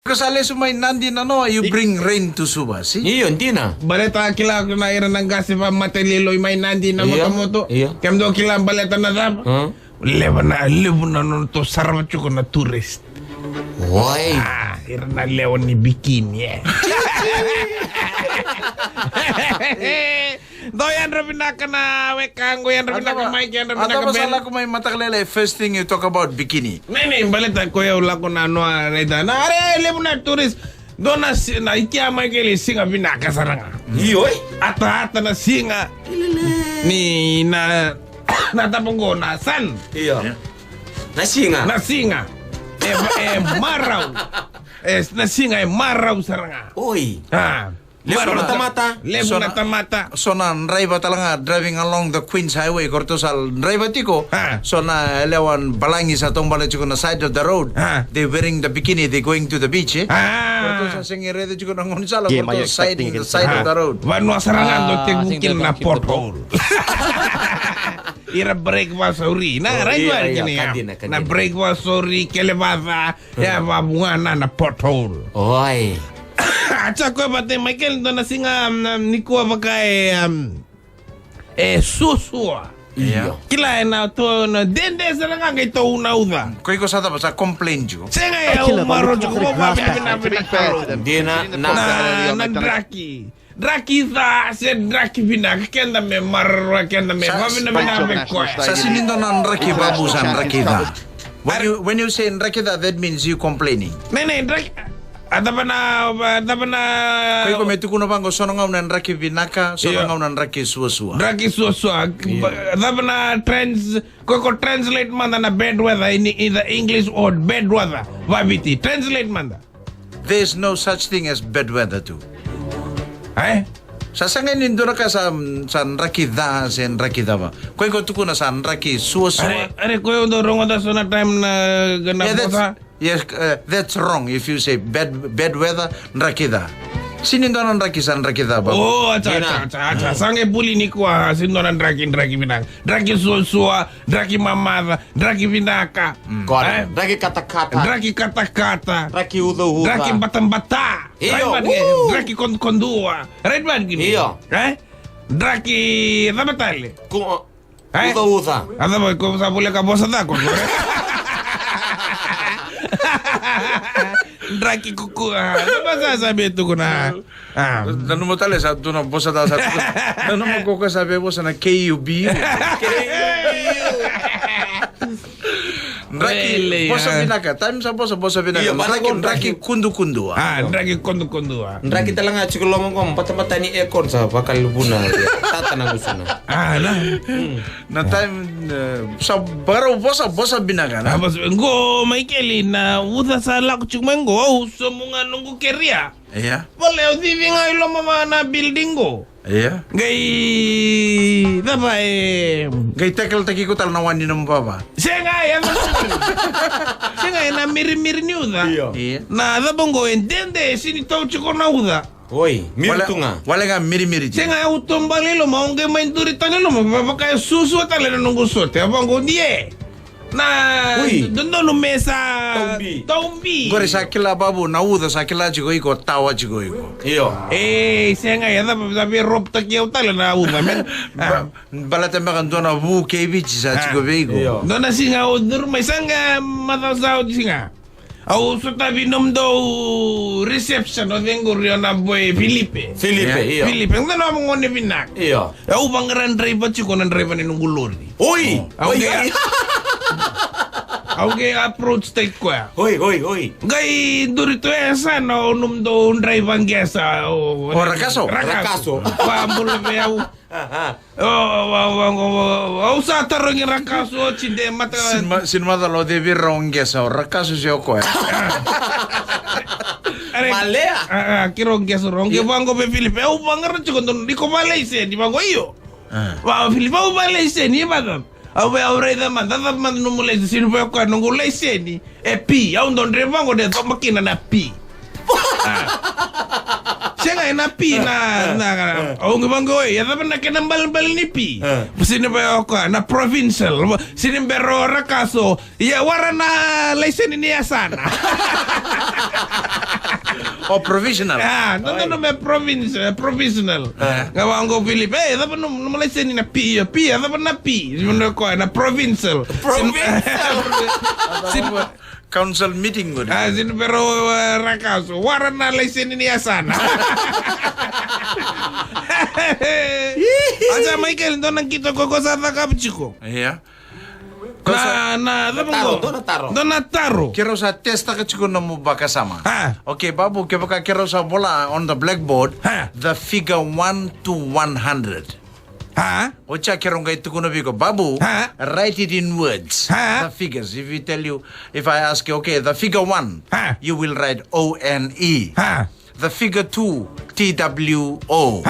Kasali sumay nandin you bring rain to Suba, see? Iyo, hindi na. Baleta kila na ira ng gas pa matelilo may nandi na moto. Kem do kila baleta na dam. Lewa na no to sarmachu ko na tourist. Why? Ira na lewa ni bikini. Doyan rabina ka na wekang yan rabina ka Mike yan rabina ka Atau Ben. masalah ko may mataklele, first thing you talk about bikini. Nene baleta ko ya ula ko na no reda na are lewa na tourist. Dona na ikia Michael singa binaka saranga. Iyo, Ata na singa. Ni na nataponggo na san. Iyo. Nasinga. Nasinga. Maraw. Nasinga maraw saranga. Oy. Levo na tamata. Levo na tamata. So na driver talaga driving along the Queens Highway kortosal driver tiko. So na elewan balangi sa tong balay na side of the road. They wearing the bikini, they going to the beach. Kortosal singire de chiko nang unsala kortos side the side of the road. Wano sarangan do tegungkin na pothole. Ira break was sorry. Na right one kini. Na break was sorry kelebava ya babunga na pothole. Oy. Acha ko bate Michael do na singa nikuwa bakae susua. Iya. Kila na to na dende saranga kay to una uda. Koi ko sa tapos sa complain jo. Senga ya umaro ko ba Hindi na draki. Draki sa se draki bina kenda me marwa kenda me bina me ko. Sa sinindo nan raki babusan rakida. When you say rakida, that means you complaining. Nene draki ada bana Koi ko metu kuno bango sonongaw nan raki binaka, sonongaw nan raki suasua. draki suasua ada bana trends ko translate manda na bad weather in the English or bad weather. Wabiti translate manda. There's no such thing as bad weather too. Sasangin nindo na ka sa rakida sen rakida ba. Koi ko tukuna sa raki suasua. Are ko yung dorong da sona time na ganap Yes, that's wrong if you say bad weather rakida. Sinindo nan raki san rakida ba? Oh, acha. Sange puli ni kwa sindo nan draki binang. Draki suasua, draki mamada, draki binaka. Draki kata-kata. Draki kata-kata. Draki uda-uda. Draki batang-bata. Iyo. Draki kondua. Right man gini. Iyo. Draki apa tali? Uda-uda. Ada boy ko sa boleh ka bosa da ko. Draki kuku. Apa sasabi itu kuna? Nanu mo tali sa tu na bosa da sa. Nanu mo ko ka sabi bosa na KUB. Draki bosa binaka. Time sa bosa binaka. Draki kundu-kundu. Draki kundu-kundu. Draki talaga chiko lomong ko mata-mata ni ekor sa bakal buna. Tata na gusuna. Na time sa baro bosa binaka na. Go Michael na uda sa lak chukmengo sumunga nunggu keria. Iya. Boleh living ay lo mama na building go. Iya. Gay Gay tackle taki ko tal na wani ng baba. Senga na miri ni uda. Iya. Na dabongo entende sini tau chuko na uda. Oy, mirtu nga. Wala nga miri. Senga utong balilo maungge main duri tanilo mo kaya susu tale nunggu sote abongo die. Na dondo no mesa Tombi. Gore sa kila babu na uda sa kila chigo iko tawa chigo iko. Iyo. Senga ya sabi rob takyaw tala na uda men. Balata makan dona bu kebichi sa chigo bego. Dona singa udur may sanga matasaw singa. Au sutabi do reception o vengo na boy Felipe. Iyo. Felipe, ngano mo ngone binak. Iyo. Au bangaran driver chiko nan driver ni nungulori. Oy. Auge approach take ko. Hoy. Gay durito esa no do driver gesa o rakaso. Pambulo be au. Sa tarong rakaso chinde mata. Sinmada lo de virronge sa rakaso siya ko. Malea. Kirong gesa ronge bango be Felipe. Au bangar chiko di ko Malaysia di bango iyo. Felipe au Malaysia ni madam. Awe da man no mulai sini pa ko nunggu leseni pi au don revango de to makina na pi. Senga na pi na au ngibango ya da na kena bal ni pi. Sini pa ko na provincial sini bero rakaso ya warana leseni ni asana. O provisional. Tanto me provisional. Ngawa ngo Philip, dapat no Malaysia ni na P, dapat na P. Sino ko na provincial. Council meeting ko. Sino pero rakaso, waran na license ni Asana. Aja Michael, doon ang kita ko sa takapchiko. Iya. Donataro. Kira sa testa ka chiko na mo baka sama. Okay, babu, kaya kira sa bola on the blackboard, the figure 1 to 100. Ocha kira nga ito ko na biko, babu, write it in words. The figures. If I ask you, okay, the figure 1, you will write O-N-E. The figure 2, T-W-O.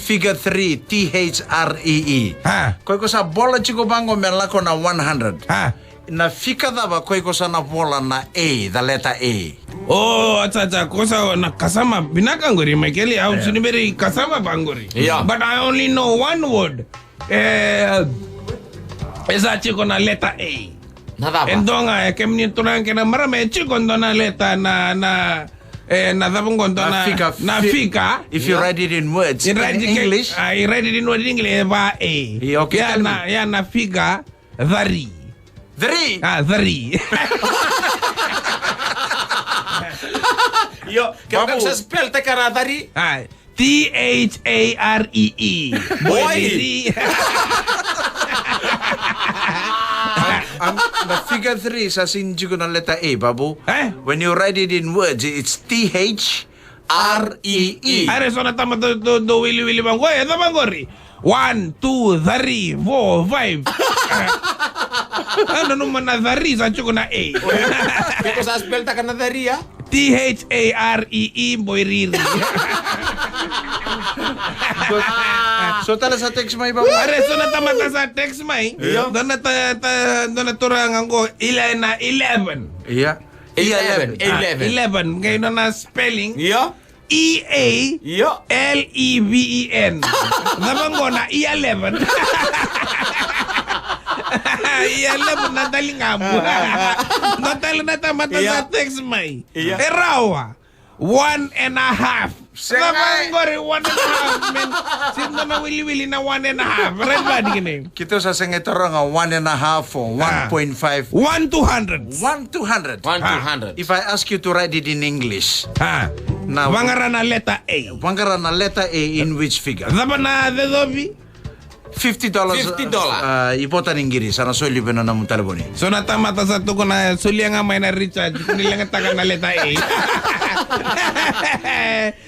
Figure 3, T-H-R-E-E. Koi ko sa bola chiko bango melako na 100. Na fika daba koi ko sa na bola na A, the letter A. Oh, acha kosa na kasama binakangori Michael, au siniberi kasama bangori. Yeah. But I only know one word. Esa chiko na letter A. Nada ba? Endonga kemni tunang kena marame chiko na letter na fika. If you write it in words in English, I write it in words in English ba A. Okay, Ya na fika dhari. Dhari. Yo, kaya sa spell te kana dari. T-H-A-R-E-E. Boy. The figure 3 sa sinji ko na letter A, babu. When you write it in words, it's T-H-R-E-E. Are so na tama do wili bang goy, ito bang gori. 1, 2, 3, 4, 5. Ano naman na dhari sa chuko na A. Kaya sa spell te kana dari ya. T-H-A-R-E-E boy riri. So tala sa text may babu. Are so na tama sa text may. Doon na turang ko 11. Iya. 11. Ngayon na spelling. Yo. E-A-L-E-V-E-N. Napang ko na E11. E11 na daling amo. Natalo na tamata sa text may. Erawa. 1.5. Napang ko rin 1.5. Men, sino na wili na 1.5. Red ba di gini? Kita sa sengetoro nga 1.5 or 1.5. 1 to 100. 1 to 100. 1 to 100. If I ask you to write it in English, Wangara na letter A. wangara na letter A in which figure? Dapat na dedobi? $50. $50. Ipotan Inggris, sana soy libe na namun talaboni. So natamata sa to ko na sulia nga may na Richard, kundi lang ang taga na letter A.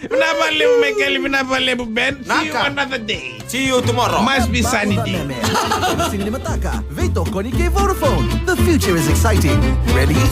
Pinapali mo Michael, pinapali mo Ben. See you another day. See you tomorrow. Must be sunny day. Sinimataka, Veto Konike Vodafone. The future is exciting. Ready?